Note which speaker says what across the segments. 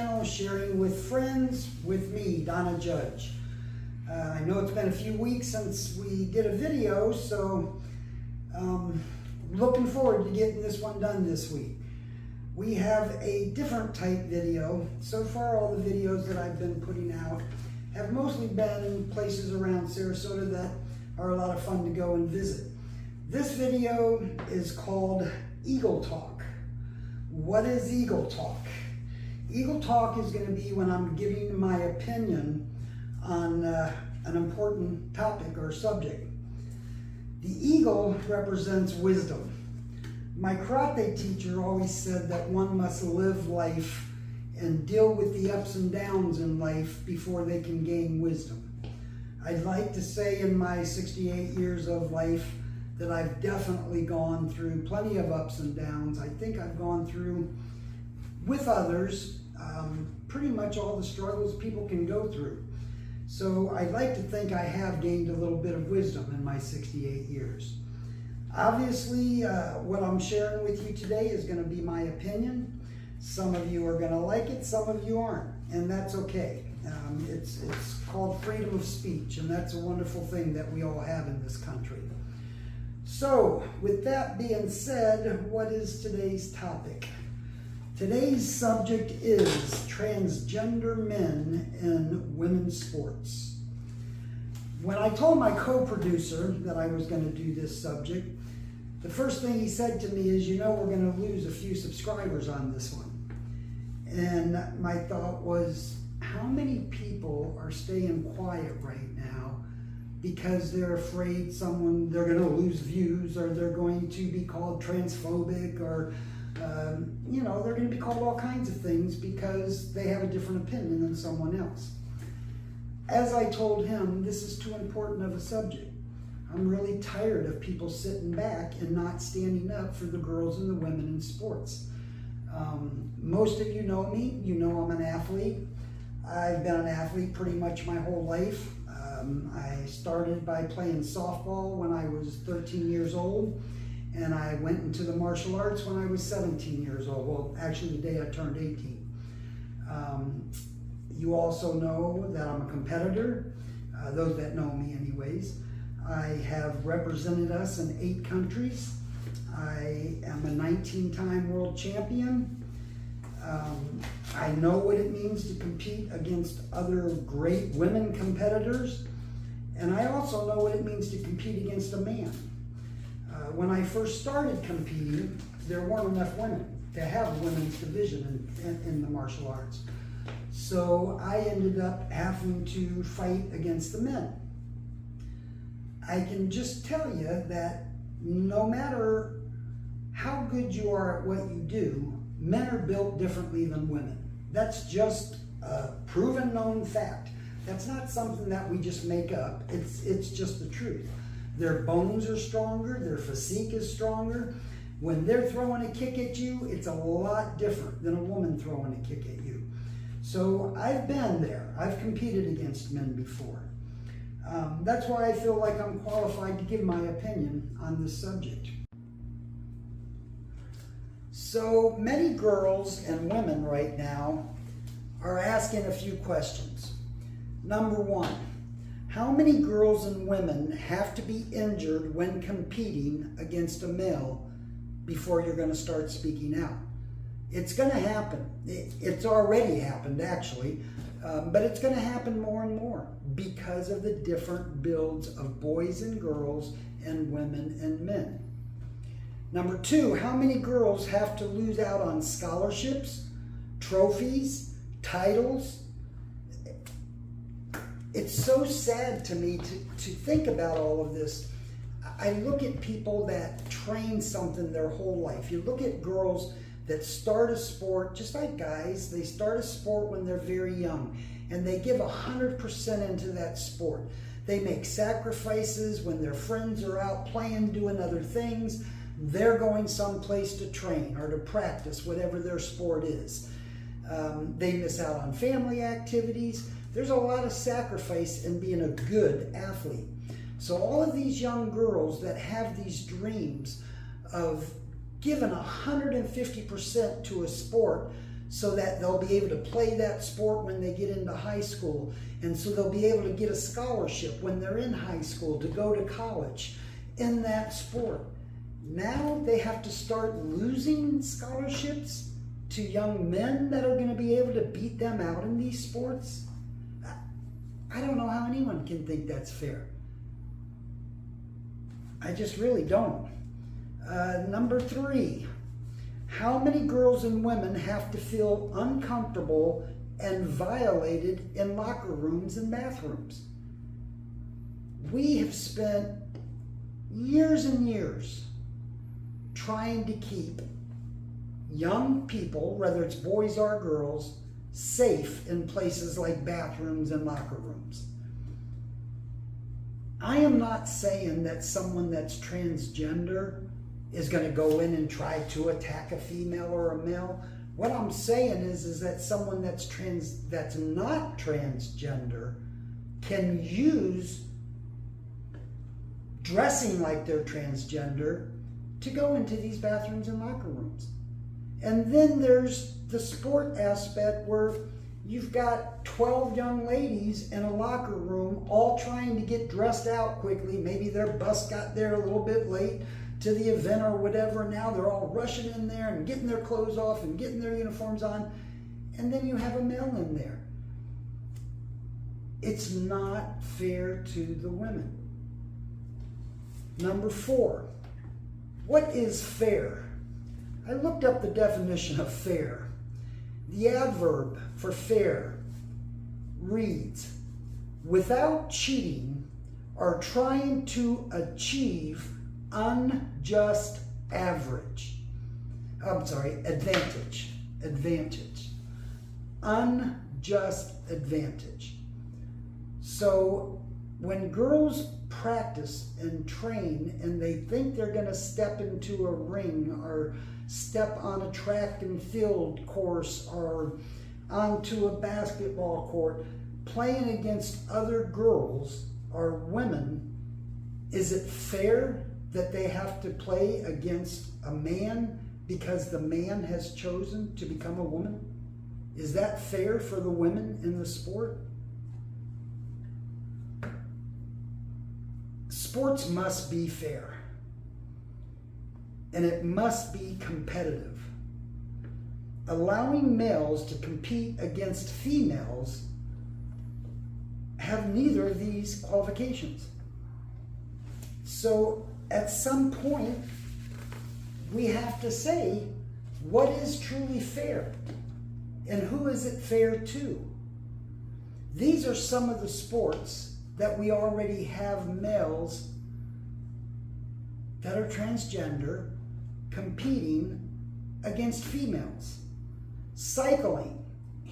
Speaker 1: channel, sharing with friends, with me, Donna Judge. I know it's been a few weeks since we did a video, so looking forward to getting this one done this week. We have a different type video. So far, all the videos that I've been putting out have mostly been places around Sarasota that are a lot of fun to go and visit. This video is called Eagle Talk. What is Eagle Talk? Eagle Talk is going to be when I'm giving my opinion on an important topic or subject. The eagle represents wisdom. My karate teacher always said that one must live life and deal with the ups and downs in life before they can gain wisdom. I'd like to say in my 68 years of life that I've definitely gone through plenty of ups and downs. I think I've gone through, with others, pretty much all the struggles people can go through. So I'd like to think I have gained a little bit of wisdom in my 68 years. Obviously, what I'm sharing with you today is going to be my opinion. Some of you are going to like it, some of you aren't, and that's okay. It's called freedom of speech, and that's a wonderful thing that we all have in this country. So, with that being said, what is today's topic? Today's subject is transgender men in women's sports. When I told my co-producer that I was going to do this subject, the first thing he said to me is, you know, we're going to lose a few subscribers on this one. And my thought was, how many people are staying quiet right now because they're afraid they're going to lose views, or they're going to be called transphobic, or you know, they're going to be called all kinds of things because they have a different opinion than someone else. As I told him, this is too important of a subject. I'm really tired of people sitting back and not standing up for the girls and the women in sports. Most of you know me. You know I'm an athlete. I've been an athlete pretty much my whole life. I started by playing softball when I was 13 years old, and I went into the martial arts when I was 17 years old. Well, actually the day I turned 18. You also know that I'm a competitor, those that know me anyways. I have represented us in 8 countries. I am a 19-time world champion. I know what it means to compete against other great women competitors, and I also know what it means to compete against a man. When I first started competing, there weren't enough women to have a women's division in the martial arts. So I ended up having to fight against the men. I can just tell you that no matter how good you are at what you do, men are built differently than women. That's just a proven known fact. That's not something that we just make up. It's just the truth. Their bones are stronger, their physique is stronger. When they're throwing a kick at you, it's a lot different than a woman throwing a kick at you. So I've been there. I've competed against men before. That's why I feel like I'm qualified to give my opinion on this subject. So many girls and women right now are asking a few questions. Number one, how many girls and women have to be injured when competing against a male before you're going to start speaking out? It's going to happen. It's already happened, actually, but it's going to happen more and more because of the different builds of boys and girls and women and men. Number two, how many girls have to lose out on scholarships, trophies, titles? It's so sad to me to think about all of this. I look at people that train something their whole life. You look at girls that start a sport, just like guys, they start a sport when they're very young, and they give 100% into that sport. They make sacrifices when their friends are out playing, doing other things. They're going someplace to train or to practice whatever their sport is. They miss out on family activities. There's a lot of sacrifice in being a good athlete. So all of these young girls that have these dreams of giving 150% to a sport so that they'll be able to play that sport when they get into high school. And so they'll be able to get a scholarship when they're in high school to go to college in that sport. Now they have to start losing scholarships to young men that are going to be able to beat them out in these sports. I don't know how anyone can think that's fair. I just really don't. Number 3, how many girls and women have to feel uncomfortable and violated in locker rooms and bathrooms? We have spent years and years trying to keep young people, whether it's boys or girls, safe in places like bathrooms and locker rooms. I am not saying that someone that's transgender is going to go in and try to attack a female or a male. What I'm saying is that someone that's not transgender can use dressing like they're transgender to go into these bathrooms and locker rooms. And then there's the sport aspect where you've got 12 young ladies in a locker room all trying to get dressed out quickly. Maybe their bus got there a little bit late to the event or whatever. Now they're all rushing in there and getting their clothes off and getting their uniforms on. And then you have a male in there. It's not fair to the women. Number 4, what is fair? I looked up the definition of fair. The adverb for fair reads, without cheating or trying to achieve unjust advantage. Unjust advantage. So when girls practice and train and they think they're going to step into a ring or step on a track and field course or onto a basketball court playing against other girls or women, is it fair that they have to play against a man because the man has chosen to become a woman? Is that fair for the women in the sport? Sports must be fair, and it must be competitive. Allowing males to compete against females have neither of these qualifications. So at some point, we have to say, what is truly fair? And who is it fair to? These are some of the sports that we already have males that are transgender competing against females. Cycling,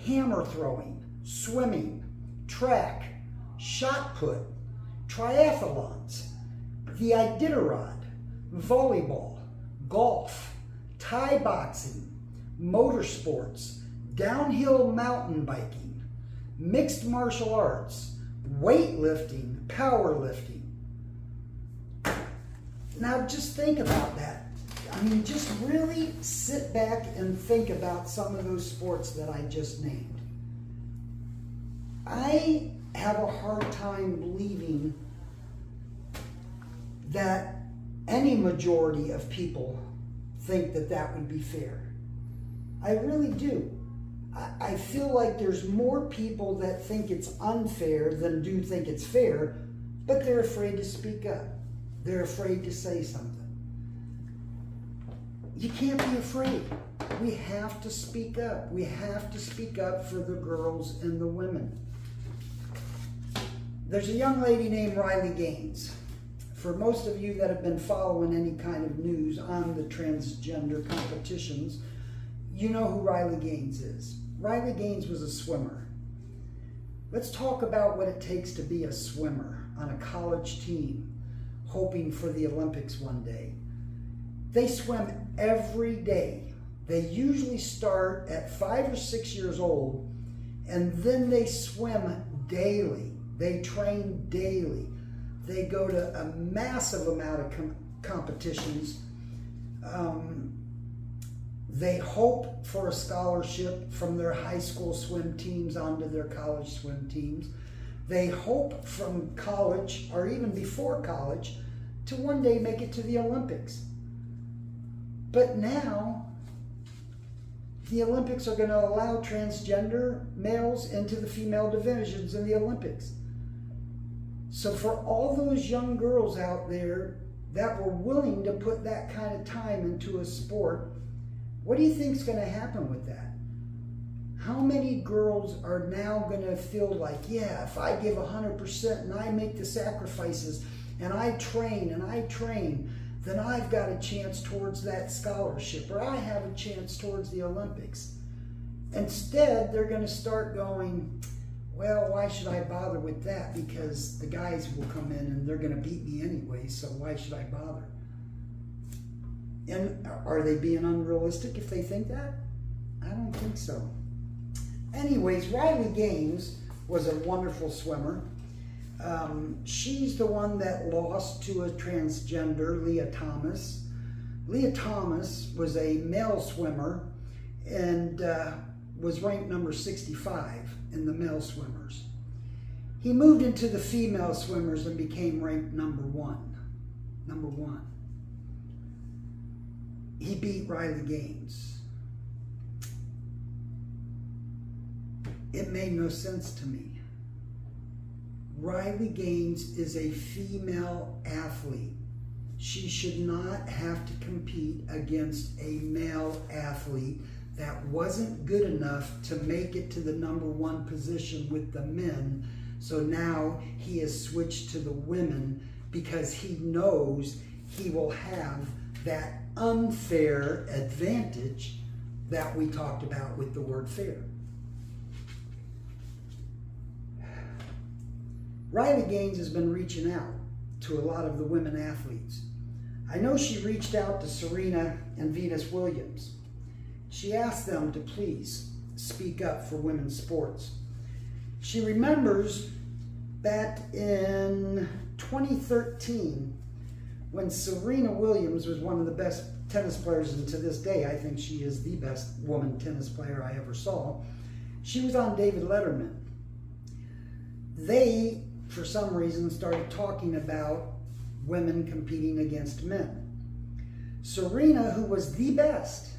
Speaker 1: hammer throwing, swimming, track, shot put, triathlons, the Iditarod, volleyball, golf, Thai boxing, motorsports, downhill mountain biking, mixed martial arts, weightlifting, powerlifting. Now just think about that. I mean, just really sit back and think about some of those sports that I just named. I have a hard time believing that any majority of people think that that would be fair. I really do. I feel like there's more people that think it's unfair than do think it's fair, but they're afraid to speak up. They're afraid to say something. You can't be afraid. We have to speak up. We have to speak up for the girls and the women. There's a young lady named Riley Gaines. For most of you that have been following any kind of news on the transgender competitions, you know who Riley Gaines is. Riley Gaines was a swimmer. Let's talk about what it takes to be a swimmer on a college team, hoping for the Olympics one day. They swim every day. They usually start at 5 or 6 years old, and then they swim daily. They train daily. They go to a massive amount of competitions. They hope for a scholarship from their high school swim teams onto their college swim teams. They hope from college, or even before college, to one day make it to the Olympics. But now, the Olympics are going to allow transgender males into the female divisions in the Olympics. So for all those young girls out there that were willing to put that kind of time into a sport, what do you think is going to happen with that? How many girls are now going to feel like, yeah, if I give 100% and I make the sacrifices and I train, then I've got a chance towards that scholarship, or I have a chance towards the Olympics. Instead, they're going to start going, well, why should I bother with that? Because the guys will come in and they're going to beat me anyway, so why should I bother? And are they being unrealistic if they think that? I don't think so. Anyways, Riley Gaines was a wonderful swimmer. She's the one that lost to a transgender, Leah Thomas. Leah Thomas was a male swimmer and was ranked number 65 in the male swimmers. He moved into the female swimmers and became ranked number one. Number one. He beat Riley Gaines. It made no sense to me. Riley Gaines is a female athlete. She should not have to compete against a male athlete that wasn't good enough to make it to the number one position with the men. So now he has switched to the women because he knows he will have that unfair advantage that we talked about with the word fair. Riley Gaines has been reaching out to a lot of the women athletes. I know she reached out to Serena and Venus Williams. She asked them to please speak up for women's sports. She remembers back in 2013 when Serena Williams was one of the best tennis players, and to this day I think she is the best woman tennis player I ever saw. She was on David Letterman. They, for some reason, started talking about women competing against men. Serena, who was the best,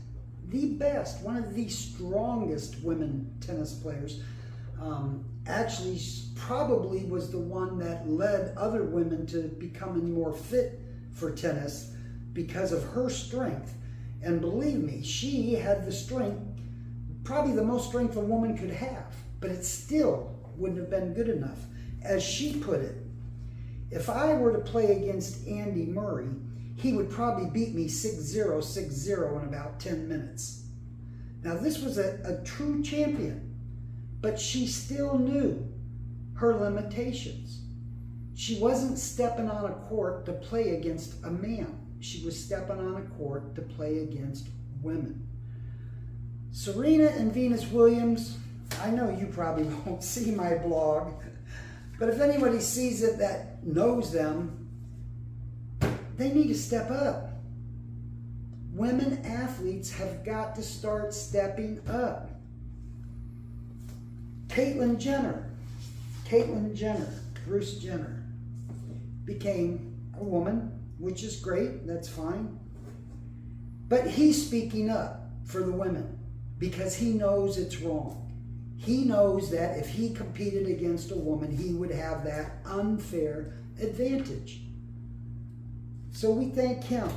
Speaker 1: one of the strongest women tennis players, actually probably was the one that led other women to becoming more fit for tennis because of her strength. And believe me, she had the strength, probably the most strength a woman could have, but it still wouldn't have been good enough. As she put it, if I were to play against Andy Murray, he would probably beat me 6-0, 6-0 in about 10 minutes. Now this was a true champion, but she still knew her limitations. She wasn't stepping on a court to play against a man. She was stepping on a court to play against women. Serena and Venus Williams, I know you probably won't see my blog, but if anybody sees it that knows them, they need to step up. Women athletes have got to start stepping up. Caitlyn Jenner, Bruce Jenner, became a woman, which is great, that's fine. But he's speaking up for the women because he knows it's wrong. He knows that if he competed against a woman, he would have that unfair advantage. So we thank him.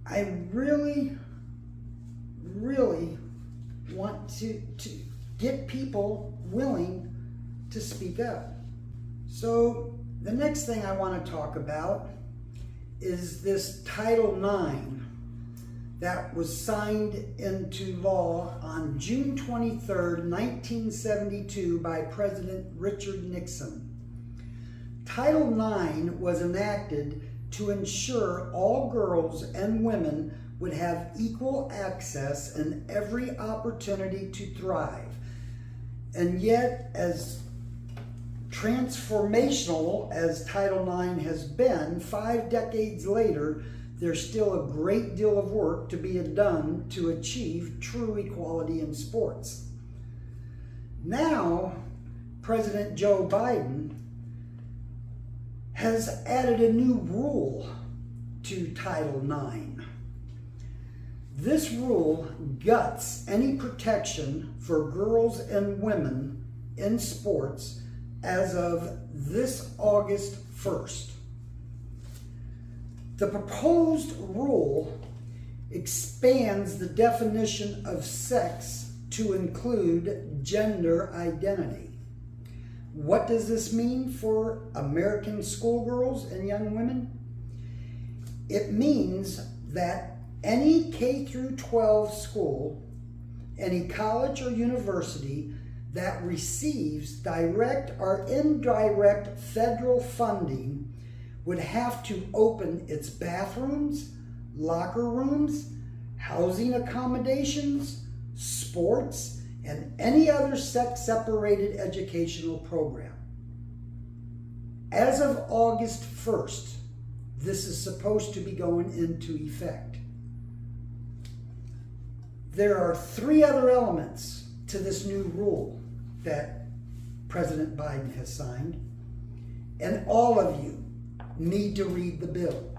Speaker 1: I really want to get people willing to speak up. So the next thing I want to talk about is this Title IX that was signed into law on June 23rd, 1972 by President Richard Nixon. Title IX was enacted to ensure all girls and women would have equal access and every opportunity to thrive. And yet, as transformational as Title IX has been, 5 decades later, there's still a great deal of work to be done to achieve true equality in sports. Now, President Joe Biden has added a new rule to Title IX. This rule guts any protection for girls and women in sports as of this August 1st. The proposed rule expands the definition of sex to include gender identity. What does this mean for American schoolgirls and young women? It means that any K through 12 school, any college or university that receives direct or indirect federal funding would have to open its bathrooms, locker rooms, housing accommodations, sports, and any other sex-separated educational program. As of August 1st, this is supposed to be going into effect. There are 3 other elements to this new rule that President Biden has signed, and all of you need to read the bill,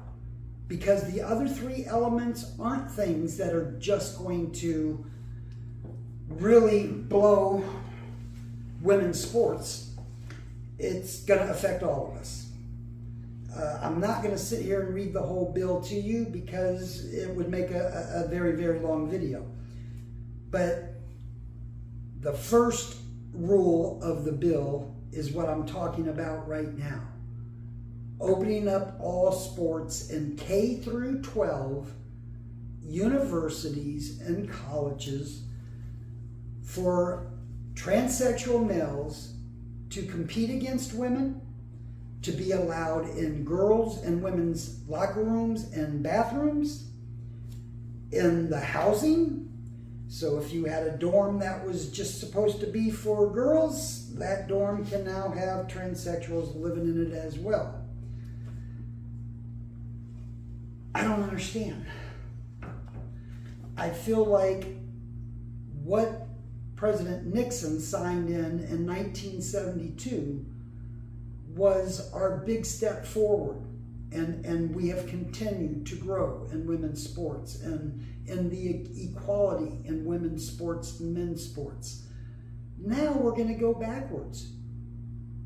Speaker 1: because the other 3 elements aren't things that are just going to really blow women's sports. It's going to affect all of us. I'm not going to sit here and read the whole bill to you because it would make a very, very long video. But the first rule of the bill is what I'm talking about right now. Opening up all sports in K through 12 universities and colleges for transsexual males to compete against women, to be allowed in girls' and women's locker rooms and bathrooms, in the housing. So if you had a dorm that was just supposed to be for girls, that dorm can now have transsexuals living in it as well. I don't understand. I feel like what President Nixon signed in 1972 was our big step forward, and we have continued to grow in women's sports and in the equality in women's sports and men's sports. Now we're going to go backwards.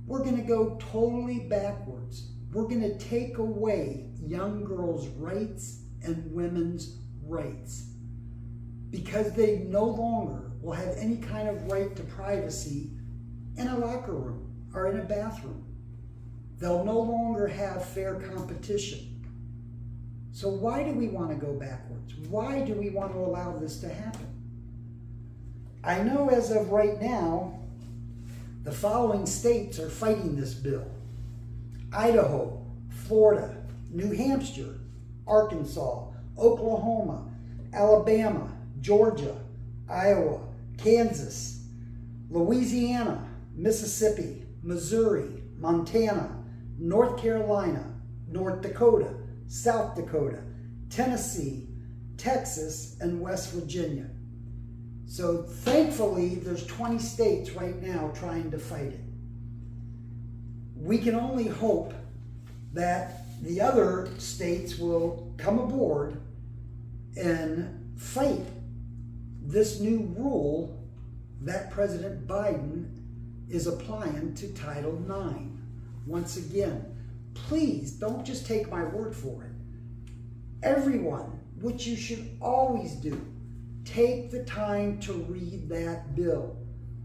Speaker 1: We're going to go totally backwards. We're going to take away young girls' rights and women's rights because they no longer will have any kind of right to privacy in a locker room or in a bathroom. They'll no longer have fair competition. So why do we want to go backwards? Why do we want to allow this to happen? I know as of right now, the following states are fighting this bill: Idaho, Florida, New Hampshire, Arkansas, Oklahoma, Alabama, Georgia, Iowa, Kansas, Louisiana, Mississippi, Missouri, Montana, North Carolina, North Dakota, South Dakota, Tennessee, Texas, and West Virginia. So thankfully, there's 20 states right now trying to fight it. We can only hope that the other states will come aboard and fight this new rule that President Biden is applying to Title IX. Once again, please don't just take my word for it. Everyone, which you should always do, take the time to read that bill.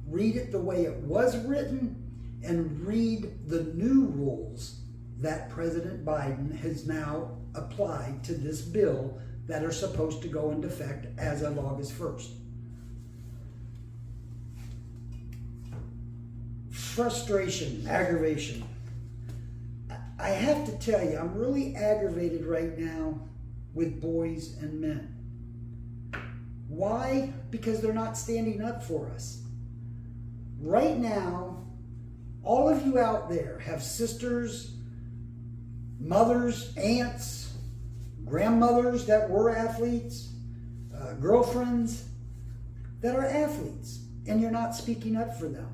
Speaker 1: Read it the way it was written and read the new rules that President Biden has now applied to this bill that are supposed to go into effect as of August 1st. Frustration, aggravation. I have to tell you, I'm really aggravated right now with boys and men. Why? Because they're not standing up for us. Right now, all of you out there have sisters, mothers, aunts, grandmothers that were athletes, girlfriends that are athletes, and you're not speaking up for them.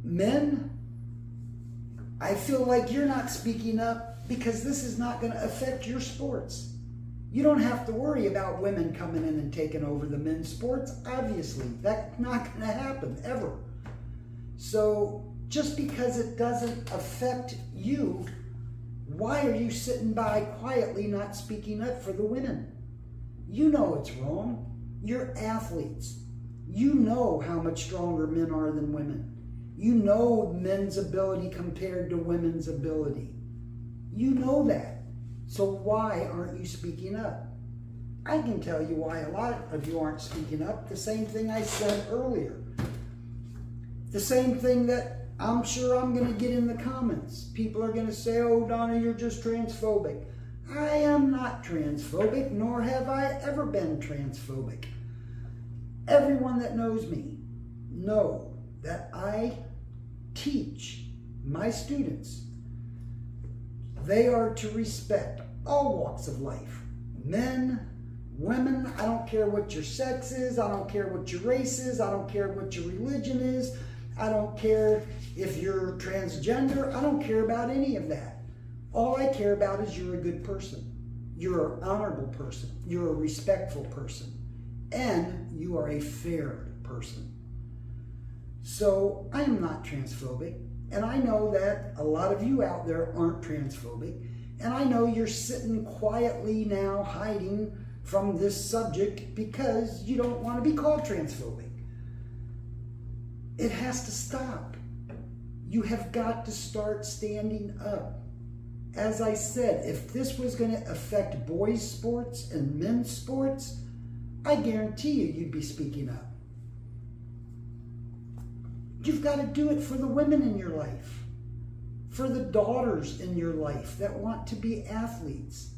Speaker 1: Men, I feel like you're not speaking up because this is not going to affect your sports. You don't have to worry about women coming in and taking over the men's sports. Obviously, that's not going to happen ever. So just because it doesn't affect you, why are you sitting by quietly not speaking up for the women? You know it's wrong. You're athletes. You know how much stronger men are than women. You know men's ability compared to women's ability. You know that. So why aren't you speaking up? I can tell you why a lot of you aren't speaking up. The same thing I said earlier. The same thing that I'm sure I'm going to get in the comments. People are going to say, oh, Donna, you're just transphobic. I am not transphobic, nor have I ever been transphobic. Everyone that knows me know that I teach my students. They are to respect all walks of life. Men, women, I don't care what your sex is. I don't care what your race is. I don't care what your religion is. I don't care if you're transgender. I don't care about any of that. All I care about is you're a good person. You're an honorable person. You're a respectful person. And you are a fair person. So I am not transphobic. And I know that a lot of you out there aren't transphobic. And I know you're sitting quietly now hiding from this subject because you don't want to be called transphobic. It has to stop. You have got to start standing up. As I said, if this was going to affect boys' sports and men's sports, I guarantee you'd be speaking up. You've got to do it for the women in your life, for the daughters in your life that want to be athletes.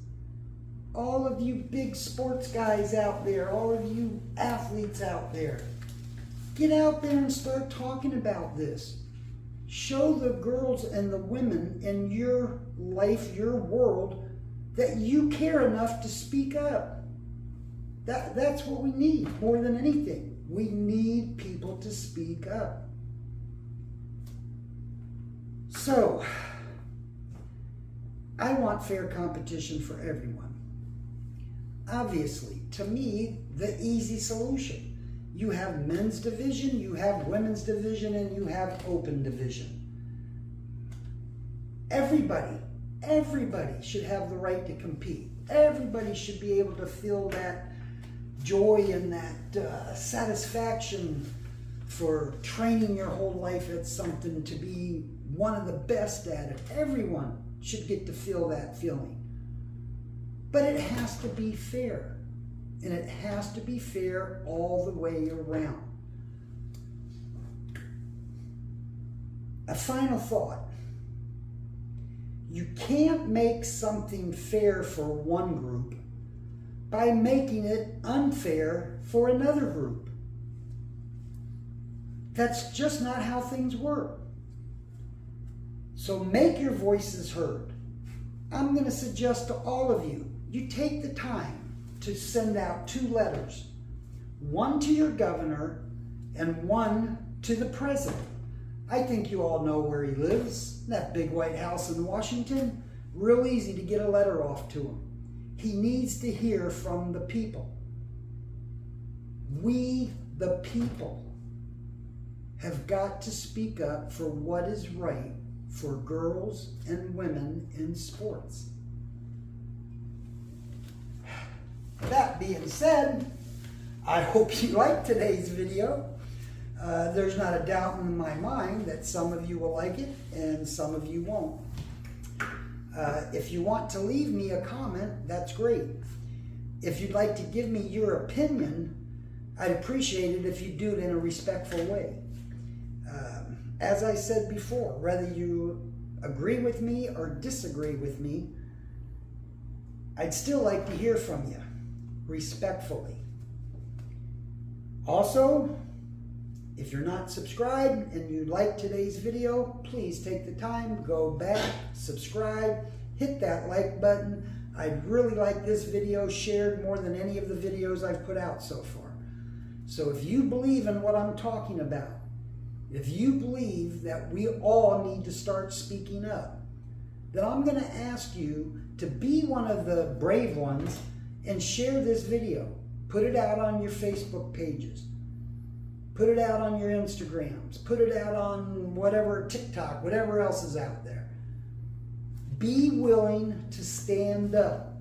Speaker 1: All of you big sports guys out there, all of you athletes out there, get out there and start talking about this. Show the girls and the women in your life, your world, that you care enough to speak up. That's what we need more than anything. We need people to speak up. So, I want fair competition for everyone. Obviously, to me, the easy solution. You have men's division, you have women's division, and you have open division. Everybody should have the right to compete. Everybody should be able to feel that joy and that satisfaction for training your whole life at something to be one of the best at it. Everyone should get to feel that feeling. But it has to be fair. And it has to be fair all the way around. A final thought. You can't make something fair for one group by making it unfair for another group. That's just not how things work. So make your voices heard. I'm going to suggest to all of you, you take the time to send out 2 letters, one to your governor and one to the president. I think you all know where he lives, that big White House in Washington. Real easy to get a letter off to him. He needs to hear from the people. We, the people, have got to speak up for what is right for girls and women in sports. That being said, I hope you liked today's video. There's not a doubt in my mind that some of you will like it and some of you won't. If you want to leave me a comment, that's great. If you'd like to give me your opinion, I'd appreciate it if you do it in a respectful way. As I said before, whether you agree with me or disagree with me, I'd still like to hear from you, respectfully. Also, if you're not subscribed and you like today's video, please take the time, go back, subscribe, hit that like button. I'd really like this video shared more than any of the videos I've put out so far. So if you believe in what I'm talking about, if you believe that we all need to start speaking up, then I'm going to ask you to be one of the brave ones and share this video. Put it out on your Facebook pages. Put it out on your Instagrams. Put it out on whatever, TikTok, whatever else is out there. Be willing to stand up